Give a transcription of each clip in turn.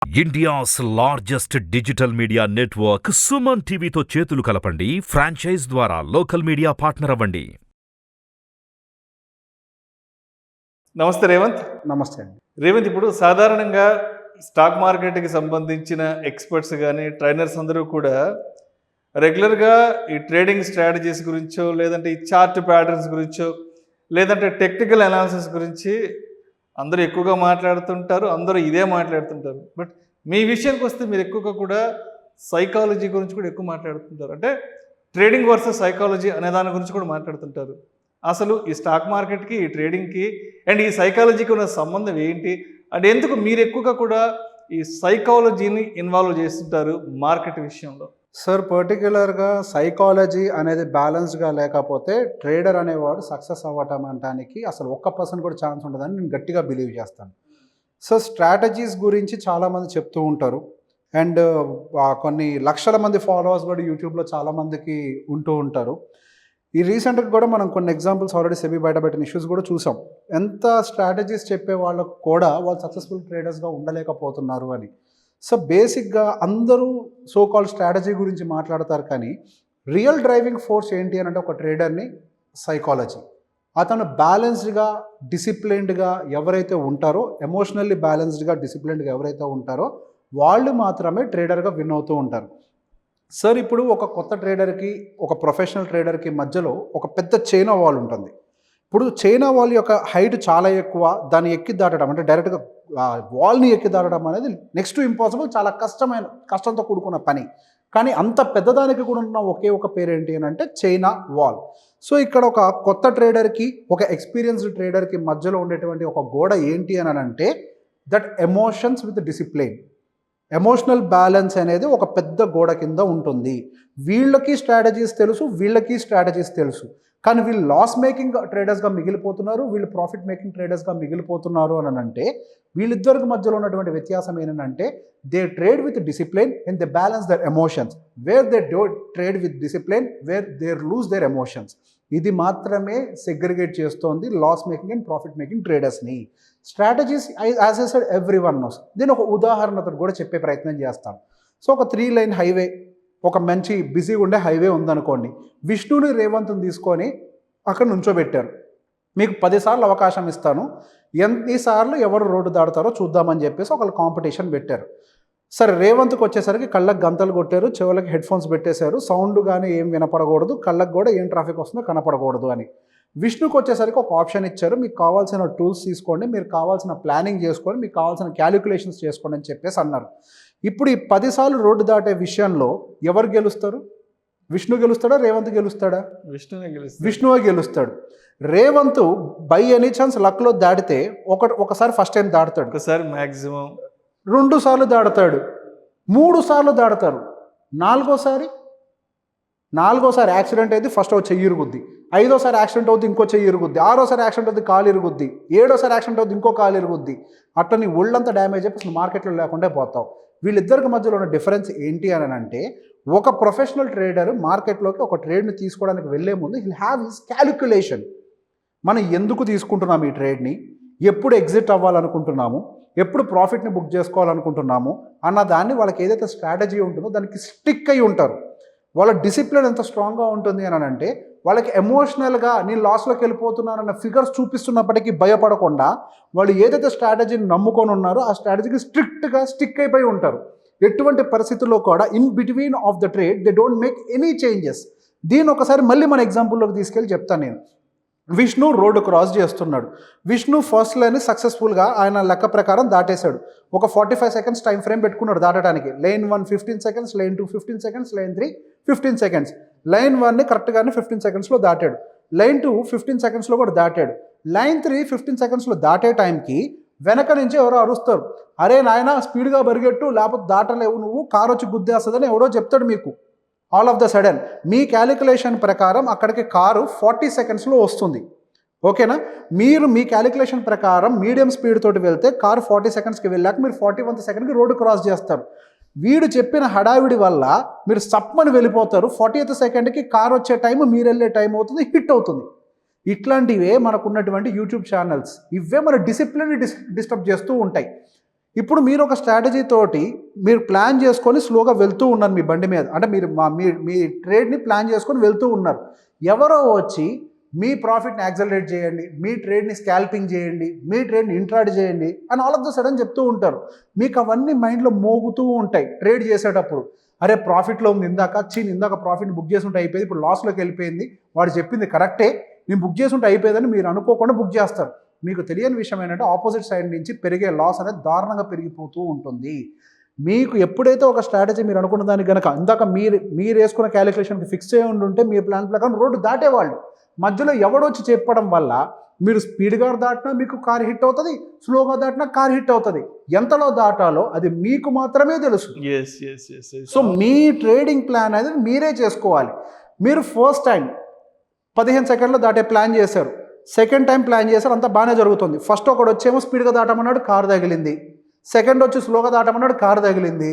India's largest digital media network Suman టీవీతో చేతులు కలపండి. ఫ్రాంచైజ్ ద్వారా లోకల్ మీడియా పార్ట్నర్ అవ్వండి. నమస్తే రేవంత్. నమస్తే అండి. రేవంత్, ఇప్పుడు సాధారణంగా స్టాక్ మార్కెట్కి సంబంధించిన ఎక్స్పర్ట్స్ కానీ ట్రైనర్స్ అందరూ కూడా రెగ్యులర్గా ఈ ట్రేడింగ్ స్ట్రాటజీస్ గురించో, లేదంటే ఈ చార్ట్ ప్యాటర్న్స్ గురించో, లేదంటే టెక్నికల్ అనాలిసిస్ గురించి అందరూ ఎక్కువగా మాట్లాడుతుంటారు, అందరూ ఇదే మాట్లాడుతుంటారు. బట్ మీ విషయానికి వస్తే మీరు ఎక్కువగా కూడా సైకాలజీ గురించి కూడా ఎక్కువ మాట్లాడుతుంటారు. అంటే ట్రేడింగ్ వర్సెస్ సైకాలజీ అనే దాని గురించి కూడా మాట్లాడుతుంటారు. అసలు ఈ స్టాక్ మార్కెట్కి, ఈ ట్రేడింగ్కి అండ్ ఈ సైకాలజీకి ఉన్న సంబంధం ఏంటి? అండ్ ఎందుకు మీరు ఎక్కువగా కూడా ఈ సైకాలజీని ఇన్వాల్వ్ చేస్తుంటారు మార్కెట్ విషయంలో? సార్, పర్టికులర్గా సైకాలజీ అనేది బ్యాలెన్స్డ్గా లేకపోతే ట్రేడర్ అనేవాడు సక్సెస్ అవ్వటం అనడానికి అసలు 1% కూడా ఛాన్స్ ఉండదని నేను గట్టిగా బిలీవ్ చేస్తాను. సో స్ట్రాటజీస్ గురించి చాలామంది చెప్తూ ఉంటారు. అండ్ కొన్ని లక్షల మంది ఫాలోవర్స్ కూడా యూట్యూబ్లో చాలామందికి ఉంటూ ఉంటారు. ఈ రీసెంట్గా కూడా మనం కొన్ని ఎగ్జాంపుల్స్ ఆల్రెడీ సెబీ బయటపెట్టిన ఇష్యూస్ కూడా చూసాం. ఎంత స్ట్రాటజీస్ చెప్పే వాళ్ళకు కూడా వాళ్ళు సక్సెస్ఫుల్ ట్రేడర్స్గా ఉండలేకపోతున్నారు అని. సో బేసిక్గా అందరూ సో కాల్ స్ట్రాటజీ గురించి మాట్లాడతారు, కానీ రియల్ డ్రైవింగ్ ఫోర్స్ ఏంటి అని అంటే ఒక ట్రేడర్ని సైకాలజీ. అతను బ్యాలెన్స్డ్గా, డిసిప్లిన్డ్గా ఎవరైతే ఉంటారో, ఎమోషనల్లీ బ్యాలెన్స్డ్గా, డిసిప్లిన్డ్గా ఎవరైతే ఉంటారో వాళ్ళు మాత్రమే ట్రేడర్గా విన్ అవుతూ ఉంటారు. సార్, ఇప్పుడు ఒక కొత్త ట్రేడర్కి, ఒక ప్రొఫెషనల్ ట్రేడర్కి మధ్యలో ఒక పెద్ద చైనా వాల్ ఉంటుంది. ఇప్పుడు చైనా వాల్ యొక్క హైట్ చాలా ఎక్కువ, దాన్ని ఎక్కి దాటడం అంటే డైరెక్ట్గా వాల్ని ఎక్కి దాటడం అనేది నెక్స్ట్ టు ఇంపాసిబుల్, చాలా కష్టంతో కూడుకున్న పని. కానీ అంత పెద్దదానికి కూడా ఉన్న ఒకే ఒక పేరు ఏంటి అని అంటే చైనా వాల్. సో ఇక్కడ ఒక కొత్త ట్రేడర్కి, ఒక ఎక్స్పీరియన్స్డ్ ట్రేడర్కి మధ్యలో ఉండేటువంటి ఒక గోడ ఏంటి అని అంటే that emotions with discipline. Emotional balance అనేది ఒక పెద్ద గోడ కింద ఉంటుంది. వీళ్ళకి స్ట్రాటజీస్ తెలుసు, వీళ్ళకి స్ట్రాటజీస్ తెలుసు, కానీ వీళ్ళు లాస్ మేకింగ్ ట్రేడర్స్గా మిగిలిపోతున్నారు, వీళ్ళు ప్రాఫిట్ మేకింగ్ ట్రేడర్స్గా మిగిలిపోతున్నారు అని అంటే వీళ్ళిద్దరికి మధ్యలో ఉన్నటువంటి వ్యత్యాసం ఏంటంటే they trade with discipline and they balance their emotions. Where they don't trade with discipline, where they lose their emotions. ఇది మాత్రమే సెగ్రిగేట్ చేస్తోంది loss making and profit making ట్రేడర్స్ని. Strategies as I said everyone knows. నేను ఒక ఉదాహరణతో కూడా చెప్పే ప్రయత్నం చేస్తాను. సో ఒక 3 lane హైవే, ఒక మంచి బిజీగా ఉండే హైవే ఉందనుకోండి. విష్ణుని, రేవంత్ని తీసుకొని అక్కడ నుంచోబెట్టారు. మీకు 10 సార్లు అవకాశం ఇస్తాను, ఎన్నిసార్లు ఎవరు రోడ్డు దాడతారో చూద్దామని చెప్పేసి ఒకళ్ళు కాంపిటీషన్ పెట్టారు. సరే, రేవంత్కి వచ్చేసరికి కళ్ళకు గంతలు కొట్టారు, చెవులకి హెడ్ ఫోన్స్ పెట్టేశారు, సౌండ్ కానీ ఏం వినపడకూడదు, కళ్ళకు కూడా ఏం ట్రాఫిక్ వస్తుందో కనపడకూడదు అని. విష్ణుకి వచ్చేసరికి ఒక ఆప్షన్ ఇచ్చారు, మీకు కావాల్సిన టూల్స్ తీసుకోండి, మీరు కావాల్సిన ప్లానింగ్ చేసుకోండి, మీకు కావాల్సిన క్యాలిక్యులేషన్స్ చేసుకోండి అని చెప్పేసి అన్నారు. ఇప్పుడు ఈ 10 సార్లు రోడ్డు దాటే విషయంలో ఎవరు గెలుస్తారు? విష్ణు గెలుస్తాడా, రేవంత్ గెలుస్తాడా? విష్ణువే గెలుస్తాడు. రేవంత్ బై ఎనీ ఛాన్స్ లక్లో దాటితే ఒకసారి ఫస్ట్ టైం దాడతాడు, ఒకసారి మ్యాక్సిమం 2 సార్లు దాడతాడు, 3 సార్లు దాడతారు, నాలుగోసారి యాక్సిడెంట్ అయితే ఫస్ట్ ఒక చెయ్యి ఇరుగుద్ది, 5ఓసారి యాక్సిడెంట్ అవుద్ది, ఇంకో చెయ్యి ఇరుగుద్ది, 6ఓసారి యాక్సిడెంట్ అవుద్ది, కాలు ఇరుగుద్ది, 7ఓసారి యాక్సిడెంట్ అవుద్ది, ఇంకో కాలు ఇరుగుద్ది. అట్లా నీ ఒళ్ళంతా డ్యామేజ్ అయిపోయి అసలు మార్కెట్లో లేకుండా పోతావు. వీళ్ళిద్దరికి మధ్యలో ఉన్న డిఫరెన్స్ ఏంటి అని అంటే ఒక ప్రొఫెషనల్ ట్రేడర్ మార్కెట్లోకి ఒక ట్రేడ్ని తీసుకోవడానికి వెళ్ళే ముందు హీల్ హ్యావ్ హిస్ క్యాలిక్యులేషన్. మనం ఎందుకు తీసుకుంటున్నాము ఈ ట్రేడ్ని, ఎప్పుడు ఎగ్జిట్ అవ్వాలనుకుంటున్నాము, ఎప్పుడు ప్రాఫిట్ని బుక్ చేసుకోవాలనుకుంటున్నాము అన్న దాన్ని వాళ్ళకి ఏదైతే స్ట్రాటజీ ఉంటుందో దానికి స్టిక్ అయి ఉంటారు. వాళ్ళ డిసిప్లిన్ ఎంత స్ట్రాంగ్గా ఉంటుంది అని అంటే వాళ్ళకి ఎమోషనల్గా నేను లాస్లోకి వెళ్ళిపోతున్నానన్న ఫిగర్స్ చూపిస్తున్నప్పటికీ భయపడకుండా వాళ్ళు ఏదైతే స్ట్రాటజీని నమ్ముకొని ఉన్నారో ఆ స్ట్రాటజీకి స్ట్రిక్ట్గా స్టిక్ అయిపోయి ఉంటారు. ఎటువంటి పరిస్థితుల్లో కూడా in between of the trade they don't make any changes. దీన్ని ఒకసారి మళ్ళీ మన ఎగ్జాంపుల్లోకి తీసుకెళ్ళి చెప్తాను నేను. విష్ణు రోడ్డు క్రాస్ చేస్తున్నాడు. విష్ణు ఫస్ట్ లైన్ సక్సెస్ఫుల్గా ఆయన లెక్క ప్రకారం దాటేశాడు. ఒక 45 seconds టైం ఫ్రేమ్ పెట్టుకున్నాడు దాటడానికి. Line 1 15 seconds, line 2 15 seconds, line 3 15 seconds. Line 1ని కరెక్ట్గానే 15 secondsలో దాటాడు, లైన్ 2 15 secondsలో కూడా దాటాడు. లైన్ 3 15 secondsలో దాటే టైంకి వెనక నుంచి ఎవరో అరుస్తారు, అరే నాయన స్పీడ్గా పరిగెట్టు లేకపోతే దాటలేవు నువ్వు, కారు వచ్చి గుద్దేస్తుందని ఎవడో చెప్తాడు మీకు. All of the sudden me calculation ప్రకారం అక్కడికి కారు 40 secondsలో వస్తుంది. ఓకేనా? మీరు మీ క్యాలిక్యులేషన్ ప్రకారం మీడియం స్పీడ్ తోటి వెళ్తే కారు 40 secondsకి వెళ్ళాక మీరు 41th secondకి రోడ్డు క్రాస్ చేస్తారు. వీడు చెప్పిన హడావిడి వల్ల మీరు సప్మని వెళ్ళిపోతారు. 40th secondకి కారు వచ్చే టైం మీరు వెళ్ళే టైం అవుతుంది, హిట్ అవుతుంది. ఇట్లాంటివే మనకున్నటువంటి యూట్యూబ్ ఛానల్స్, ఇవే మన డిసిప్లిన్ డిస్టర్బ్ చేస్తూ ఉంటాయి. ఇప్పుడు మీరు ఒక స్ట్రాటజీ తోటి మీరు ప్లాన్ చేసుకొని స్లోగా వెళ్తూ ఉన్నారు మీ బండి మీద, అంటే మీరు మీ ట్రేడ్ని ప్లాన్ చేసుకొని వెళ్తూ ఉన్నారు. ఎవరో వచ్చి మీ ప్రాఫిట్ని యాక్సలరేట్ చేయండి, మీ ట్రేడ్ని స్కాల్పింగ్ చేయండి, మీ ట్రేడ్ని ఇంట్రాడ్ చేయండి అని ఆల్ ఆఫ్ ద సడన్ చెప్తూ ఉంటారు. మీకు అవన్నీ మైండ్లో మోగుతూ ఉంటాయి ట్రేడ్ చేసేటప్పుడు. అరే ప్రాఫిట్లో ఉంది ఇందాక ప్రాఫిట్ని బుక్ చేసి ఉంటే అయిపోయింది, ఇప్పుడు లాస్లోకి వెళ్ళిపోయింది, వాడు చెప్పింది కరెక్టే, నేను బుక్ చేసి ఉంటే అయిపోయిందని మీరు అనుకోకుండా బుక్ చేస్తారు. మీకు తెలియని విషయం ఏంటంటే ఆపోజిట్ సైడ్ నుంచి పెరిగే లాస్ అనేది దారుణంగా పెరిగిపోతూ ఉంటుంది. మీకు ఎప్పుడైతే ఒక స్ట్రాటజీ మీరు అనుకున్న దానికి కనుక ఇందాక మీరు వేసుకున్న క్యాలిక్యులేషన్కి ఫిక్స్ అయ్యి ఉంటే మీ ప్లాన్ ప్రకారం రోడ్డు దాటేవాళ్ళు. మధ్యలో ఎవడొచ్చి చెప్పడం వల్ల మీరు స్పీడ్గా దాటినా మీకు కార్ హిట్ అవుతుంది, స్లోగా దాటినా కార్ హిట్ అవుతుంది. ఎంతలో దాటాలో అది మీకు మాత్రమే తెలుసు. సో మీ ట్రేడింగ్ ప్లాన్ అనేది మీరే చేసుకోవాలి. మీరు ఫస్ట్ టైం 15 సెకండ్లో దాటే ప్లాన్ చేశారు, సెకండ్ టైం ప్లాన్ చేశారు, అంతా బాగానే జరుగుతుంది. ఫస్ట్ ఒకడు వచ్చేమో స్పీడ్గా దాటమన్నాడు, కారు తగిలింది. సెకండ్ వచ్చి స్లోగా దాటమన్నాడు, కారు తగిలింది.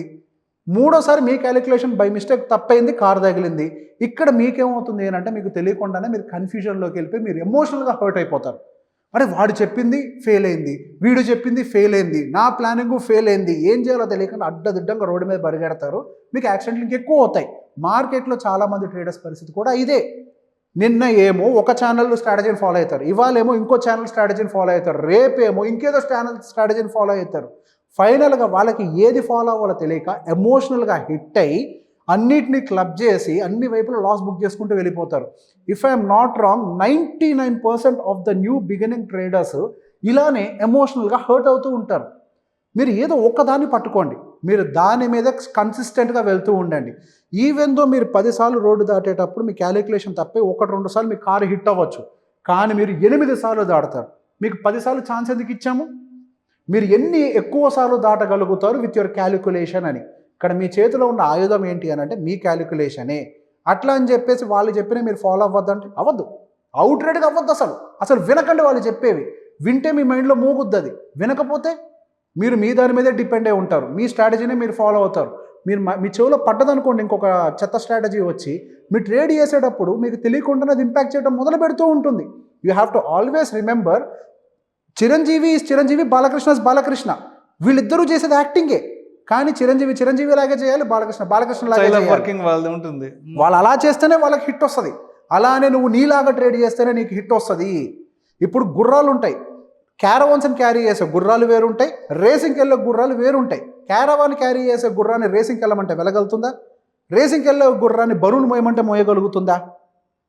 మూడోసారి మీ క్యాలిక్యులేషన్ బై మిస్టేక్ తప్పైంది, కారు తగిలింది. ఇక్కడ మీకేమవుతుంది అంటే మీకు తెలియకుండానే మీరు కన్ఫ్యూజన్లోకి వెళ్ళిపోయి మీరు ఎమోషనల్గా హర్ట్ అయిపోతారు. అరే వాడు చెప్పింది ఫెయిల్ అయింది, వీడు చెప్పింది ఫెయిల్ అయింది, నా ప్లానింగ్ ఫెయిల్ అయింది, ఏం చేయాలో తెలియకుండా అడ్డదిడ్డంగా రోడ్డు మీద పరిగెడతారు. మీకు యాక్సిడెంట్లు ఇంకెక్కువ అవుతాయి. మార్కెట్లో చాలామంది ట్రేడర్స్ పరిస్థితి కూడా ఇదే. నిన్న ఏమో ఒక ఛానల్ స్ట్రాటజీని ఫాలో అవుతారు, ఇవాళేమో ఇంకో ఛానల్ స్ట్రాటజీని ఫాలో అవుతారు, రేపేమో ఇంకేదో ఛానల్ స్ట్రాటజీని ఫాలో అవుతారు. ఫైనల్గా వాళ్ళకి ఏది ఫాలో అవ్వాలో తెలియక ఎమోషనల్గా హిట్ అయ్యి అన్నిటినీ క్లబ్ చేసి అన్ని వైపులో లాస్ బుక్ చేసుకుంటూ వెళ్ళిపోతారు. If I'm not wrong 99% of the new beginning traders ఇలానే ఎమోషనల్గా హర్ట్ అవుతూ ఉంటారు. మీరు ఏదో ఒక్కదాన్ని పట్టుకోండి, మీరు దాని మీద కన్సిస్టెంట్గా వెళ్తూ ఉండండి. ఈవెన్ దో మీరు 10 సార్లు రోడ్డు దాటేటప్పుడు మీ క్యాలిక్యులేషన్ తప్పే 1-2 సార్లు మీ కారు హిట్ అవ్వచ్చు, కానీ మీరు 8 సార్లు దాటుతారు. మీకు 10 సార్లు ఛాన్స్ ఎందుకు ఇచ్చాము? మీరు ఎన్ని ఎక్కువ సార్లు దాటగలుగుతారు విత్ యువర్ క్యాలిక్యులేషన్ అని. ఇక్కడ మీ చేతిలో ఉన్న ఆయుధం ఏంటి అని అంటే మీ క్యాలిక్యులేషనే. అట్లా అని చెప్పేసి వాళ్ళు చెప్పినా మీరు ఫాలో అవ్వద్దంటే అవ్వద్దు, అవుట్రేట్గా అవ్వద్దు. అసలు వినకండి వాళ్ళు చెప్పేవి. వింటే మీ మైండ్లో మూగుద్ది, అది వినకపోతే మీరు మీ దాని మీదే డిపెండ్ అయి ఉంటారు, మీ స్ట్రాటజీనే మీరు ఫాలో అవుతారు. మీరు మీ చెవిలో పడ్డదనుకోండి ఇంకొక చెత్త స్ట్రాటజీ వచ్చి, మీ ట్రేడ్ చేసేటప్పుడు మీకు తెలియకుండానే అది ఇంపాక్ట్ చేయడం మొదలు పెడుతూ ఉంటుంది. You have to always remember, Chiranjeevi, Balakrishna, వీళ్ళిద్దరూ చేసేది యాక్టింగే. కానీ చిరంజీవి లాగే చేయాలి, బాలకృష్ణ లాగే వర్కింగ్ వాళ్ళది ఉంటుంది. వాళ్ళు అలా చేస్తేనే వాళ్ళకి హిట్ వస్తుంది. అలానే నువ్వు నీలాగా ట్రేడ్ చేస్తేనే నీకు హిట్ వస్తుంది. ఇప్పుడు గుర్రాలు ఉంటాయి, క్యారవాన్స్ని క్యారీ చేసే గుర్రాలు వేరుంటాయి, రేసింగ్కి వెళ్ళే గుర్రాలు వేరుంటాయి. క్యారవాన్ క్యారీ చేసే గుర్రాన్ని రేసింగ్కి వెళ్ళమంటే వెళ్ళగలుగుతుందా? రేసింగ్కి వెళ్ళే గుర్రాన్ని బరువులు మోయమంటే మోయగలుగుతుందా?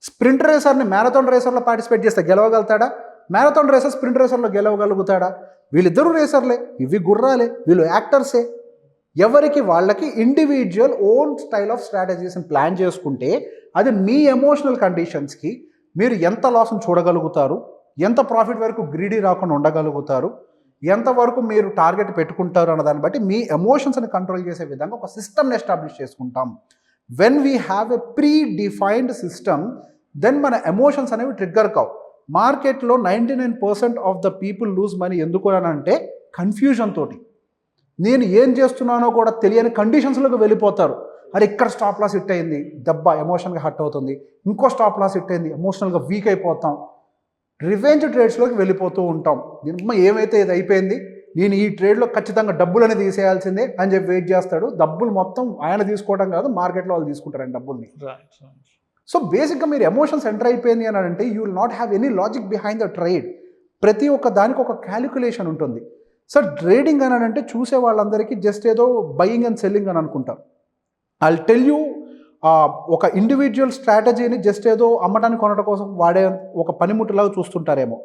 స్ప్రింట్ రేసర్ని మ్యారథాన్ రేసర్లో పార్టిసిపేట్ చేస్తే గెలవగలుగుతాడా? మ్యారథాన్ రేసర్ స్ప్రింట్ రేసర్లో గెలవగలుగుతాడా? వీళ్ళిద్దరూ రేసర్లే, ఇవి గుర్రాలే, వీళ్ళు యాక్టర్సే. ఎవరికి వాళ్ళకి ఇండివిజువల్ ఓన్ స్టైల్ ఆఫ్ స్ట్రాటజీస్ని ప్లాన్ చేసుకుంటే అది మీ ఎమోషనల్ కండిషన్స్కి మీరు ఎంత లాస్ని చూడగలుగుతారు, ఎంత ప్రాఫిట్ వరకు గ్రీడీ రాకుండా ఉండగలుగుతారు, ఎంతవరకు మీరు టార్గెట్ పెట్టుకుంటారు అన్న దాన్ని బట్టి మీ ఎమోషన్స్ని కంట్రోల్ చేసే విధంగా ఒక సిస్టమ్ని ఎస్టాబ్లిష్ చేసుకుంటాం. When we have a predefined system, then మన ఎమోషన్స్ అనేవి ట్రిగ్గర్ కావు. మార్కెట్లో 99% of the people lose money ఎందుకు అని అంటే కన్ఫ్యూజన్ తోటి. నేను ఏం చేస్తున్నానో కూడా తెలియని కండిషన్స్లోకి వెళ్ళిపోతారు. అరే ఇక్కడ స్టాప్ లాస్ హిట్ అయింది, దెబ్బ ఎమోషనల్గా హర్ట్ అవుతుంది, ఇంకో స్టాప్ లాస్ హిట్ అయింది, ఎమోషనల్గా వీక్ అయిపోతాం, రివెంజ్ ట్రేడ్స్లోకి వెళ్ళిపోతూ ఉంటాం. దీని ఏమైతే ఇది అయిపోయింది, నేను ఈ ట్రేడ్లో ఖచ్చితంగా డబ్బులని తీసేయాల్సిందే అని చెప్పి వెయిట్ చేస్తాడు. డబ్బులు మొత్తం ఆయన తీసుకోవడం కాదు, మార్కెట్లో వాళ్ళు తీసుకుంటారండి డబ్బుల్ని. సో బేసిక్గా మీరు ఎమోషన్స్ ఎంటర్ అయిపోయింది అని అంటే you will not have any logic behind the trade. ప్రతి ఒక్క దానికి ఒక క్యాలిక్యులేషన్ ఉంటుంది. సార్ ట్రేడింగ్ అని అంటే చూసే వాళ్ళందరికీ జస్ట్ ఏదో బయింగ్ అండ్ సెల్లింగ్ అని అనుకుంటారు. ఐ విల్ టెల్ యూ, ఒక ఇండివిజువల్ స్ట్రాటజీని జస్ట్ ఏదో అమ్మటానికి కొనడం కోసం వాడే ఒక పనిముట్టులాగా చూస్తుంటారేమో.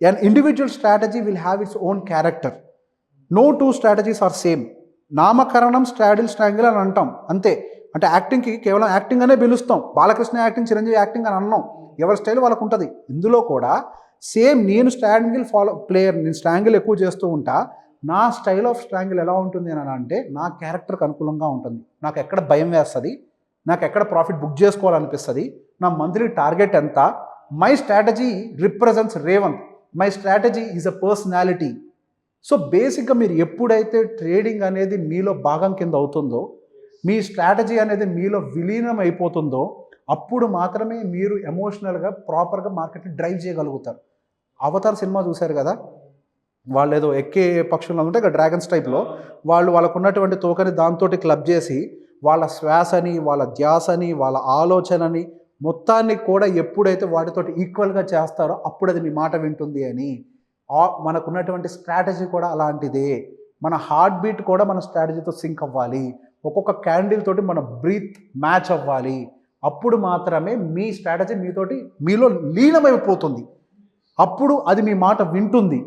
And individual strategy will have its own character. No two strategies are same. నామకరణం స్ట్రాంగిల్ అని అంటాం అంతే. అంటే యాక్టింగ్కి కేవలం యాక్టింగ్ అనే పిలుస్తాం. బాలకృష్ణ యాక్టింగ్, చిరంజీవి యాక్టింగ్ అని అన్నాం. ఎవరి స్టైల్ వాళ్ళకు ఉంటుంది. ఇందులో కూడా సేమ్ నేను స్ట్రాంగిల్ ప్లేయర్, నేను స్ట్రాంగిల్ ఎక్కువ చేస్తూ ఉంటా. నా స్టైల్ ఆఫ్ స్ట్రాంగిల్ ఎలా ఉంటుంది అని అంటే నా క్యారెక్టర్కి అనుకూలంగా ఉంటుంది. నాకు ఎక్కడ భయం వేస్తుంది, నాకు ఎక్కడ ప్రాఫిట్ బుక్ చేసుకోవాలనిపిస్తుంది, నా మంత్లీ టార్గెట్ ఎంత, my strategy represents Revanth, my strategy is a personality. So బేసిక్గా మీరు ఎప్పుడైతే ట్రేడింగ్ అనేది మీలో భాగం కింద అవుతుందో, మీ స్ట్రాటజీ అనేది మీలో విలీనం అయిపోతుందో, అప్పుడు మాత్రమే మీరు ఎమోషనల్గా ప్రాపర్గా మార్కెట్ని డ్రైవ్ చేయగలుగుతారు. అవతార్ సినిమా చూశారు కదా, వాళ్ళు ఏదో ఎక్కే పక్షులు ఉంటే ఇక డ్రాగన్స్ టైప్లో వాళ్ళకు ఉన్నటువంటి తోకని దాంతో క్లబ్ చేసి వాళ్ళ శ్వాసని, వాళ్ళ ధ్యాసని, వాళ్ళ ఆలోచనని మొత్తాన్ని కూడా ఎప్పుడైతే వాటితోటి ఈక్వల్గా చేస్తారో అప్పుడు అది మీ మాట వింటుంది అని. మనకున్నటువంటి స్ట్రాటజీ కూడా అలాంటిదే. మన హార్ట్ బీట్ కూడా మన స్ట్రాటజీతో సింక్ అవ్వాలి. ఒక్కొక్క క్యాండిల్ తోటి మన బ్రీత్ మ్యాచ్ అవ్వాలి. అప్పుడు మాత్రమే మీ స్ట్రాటజీ మీలో లీనమైపోతుంది. అప్పుడు అది మీ మాట వింటుంది.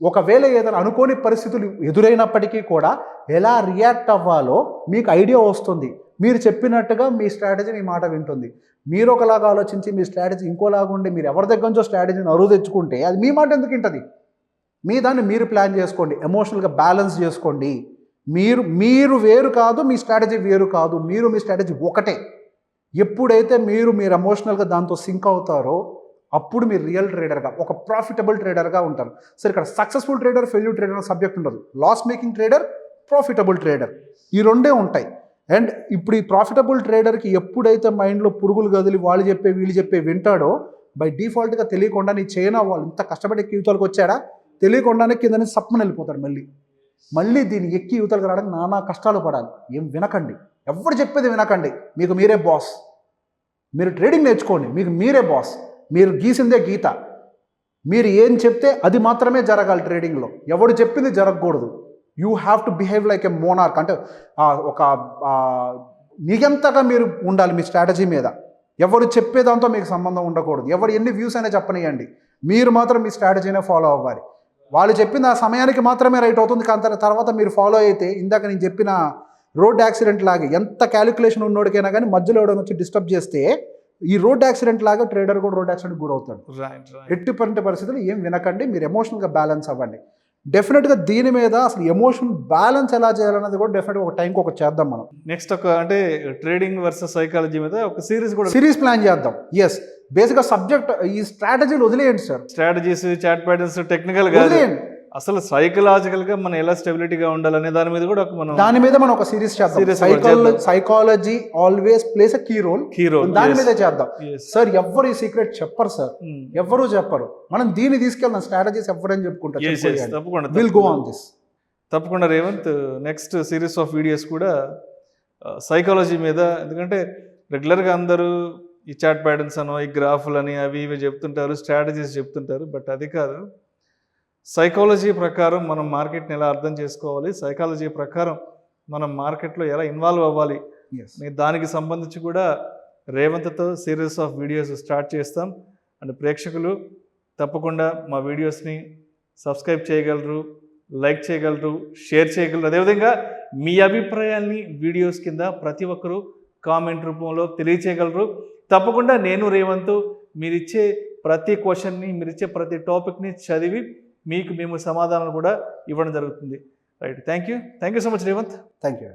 ఒకవేళ ఏదైనా అనుకోని పరిస్థితులు ఎదురైనప్పటికీ కూడా ఎలా రియాక్ట్ అవ్వాలో మీకు ఐడియా వస్తుంది. మీరు చెప్పినట్టుగా మీ స్ట్రాటజీ మీ మాట వింటుంది. మీరు ఒకలాగా ఆలోచించి మీ స్ట్రాటజీ ఇంకోలాగా ఉండి మీరు ఎవరి దగ్గర నుంచో స్ట్రాటజీని అరువు తెచ్చుకుంటే అది మీ మాట ఎందుకు వింటుంది? మీ దాన్ని మీరు ప్లాన్ చేసుకోండి, ఎమోషనల్గా బ్యాలెన్స్ చేసుకోండి. మీరు వేరు కాదు, మీ స్ట్రాటజీ వేరు కాదు, మీ స్ట్రాటజీ ఒకటే. ఎప్పుడైతే మీరు ఎమోషనల్గా దాంతో సింక్ అవుతారో అప్పుడు మీరు రియల్ ట్రేడర్గా, ఒక ప్రాఫిటబుల్ ట్రేడర్గా ఉంటారు. సరే, ఇక్కడ సక్సెస్ఫుల్ ట్రేడర్, ఫెయిల్యూర్ ట్రేడర్ అనే సబ్జెక్ట్ ఉండదు. Loss making trader, profitable trader, ఈ రెండే ఉంటాయి. అండ్ ఇప్పుడు ఈ ప్రాఫిటబుల్ ట్రేడర్కి ఎప్పుడైతే మైండ్లో పురుగులు గదిలి వాళ్ళు చెప్పే వీళ్ళు చెప్పే వింటాడో బై డిఫాల్ట్గా తెలియకుండా నీ చైనా వాళ్ళు ఇంత కష్టపడి యువతలకు వచ్చాడా తెలియకుండానే కింద నుంచి సప్మని వెళ్ళిపోతాడు. మళ్ళీ దీన్ని ఎక్కి యువతలకు రావడానికి నానా కష్టాలు పడాలి. ఏం వినకండి, ఎవరు చెప్పేది వినకండి. మీకు మీరే బాస్. మీరు ట్రేడింగ్ నేర్చుకోండి, మీకు మీరే బాస్. మీరు గీసిందే గీత. మీరు ఏం చెప్తే అది మాత్రమే జరగాలి ట్రేడింగ్లో. ఎవడు చెప్పింది జరగకూడదు. You have to behave like a monarch. అంటే ఒక నియంతగా మీరు ఉండాలి మీ స్ట్రాటజీ మీద. ఎవరు చెప్పేదాంతో మీకు సంబంధం ఉండకూడదు. ఎవరు ఎన్ని వ్యూస్ అయినా చెప్పనియండి, మీరు మాత్రం మీ స్ట్రాటజీనే ఫాలో అవ్వాలి. వాళ్ళు చెప్పింది ఆ సమయానికి మాత్రమే రైట్ అవుతుంది. కానీ తర్వాత మీరు ఫాలో అయితే ఇందాక నేను చెప్పిన రోడ్ యాక్సిడెంట్ లాగే ఎంత క్యాలిక్యులేషన్ ఉన్నోడికైనా కానీ మధ్యలో ఎవడని వచ్చి డిస్టర్బ్ చేస్తే ఈ రోడ్ యాక్సిడెంట్ లాగా ట్రేడర్ కూడా రోడ్ యాక్సిడెంట్ గురవుతాడు. ఎట్టి పరిస్థితులు ఏం వినకండి, మీరు ఎమోషనల్గా బ్యాలెన్స్ అవ్వండి. డెఫినెట్గా దీని మీద అసలు ఎమోషన్ బ్యాలెన్స్ ఎలా చేయాలన్నది కూడా డెఫినెట్గా ఒక టైంకి ఒక చేద్దాం మనం. నెక్స్ట్ అంటే ట్రేడింగ్ వర్సెస్ సైకాలజీ మీద ఒక సిరీస్ ప్లాన్ చేద్దాం. ఎస్, బేసిక్గా సబ్జెక్ట్ ఈ స్ట్రాటజీలు వదిలేయండి sir. Strategies, chart patterns, technical గా అసలు సైకలాజికల్గా మనం ఎలా స్టెబిలిటీగా ఉండాలనే దాని మీద కూడా మనం ఒక సిరీస్ చేద్దాం. Psychology always plays a key role. దాని మీద చేద్దాం సార్. ఎవ్వరు ఈ సీక్రెట్ చెప్పరు సార్, ఎవ్వరూ చెప్పరు. మనం దీన్ని తీసుకెళ్దాం. స్ట్రాటజీస్ ఎవరైనా చెప్పుకుంటారు. Will go on this. తప్పకుండా Revanth, next series of videos కూడా సైకాలజీ మీద. ఎందుకంటే రెగ్యులర్గా అందరూ ఈ చాట్ ప్యాటర్న్స్ అనో ఈ గ్రాఫ్లని అవి ఇవి చెప్తుంటారు, స్ట్రాటజీస్ చెప్తుంటారు. బట్ అది కాదు, సైకాలజీ ప్రకారం మనం మార్కెట్ని ఎలా అర్థం చేసుకోవాలి, సైకాలజీ ప్రకారం మనం మార్కెట్లో ఎలా ఇన్వాల్వ్ అవ్వాలి, దానికి సంబంధించి కూడా రేవంత్తో సిరీస్ ఆఫ్ వీడియోస్ స్టార్ట్ చేస్తాం. అండ్ ప్రేక్షకులు తప్పకుండా మా వీడియోస్ని సబ్స్క్రైబ్ చేయగలరు, లైక్ చేయగలరు, షేర్ చేయగలరు. అదేవిధంగా మీ అభిప్రాయాల్ని వీడియోస్ కింద ప్రతి ఒక్కరూ కామెంట్ రూపంలో తెలియచేయగలరు. తప్పకుండా నేను రేవంత్ మీరిచ్చే ప్రతి క్వశ్చన్ని, మీరిచ్చే ప్రతి టాపిక్ని చదివి మేము సమాధానాలు కూడా ఇవ్వడం జరుగుతుంది. Right, thank you so much Revanth. Thank you.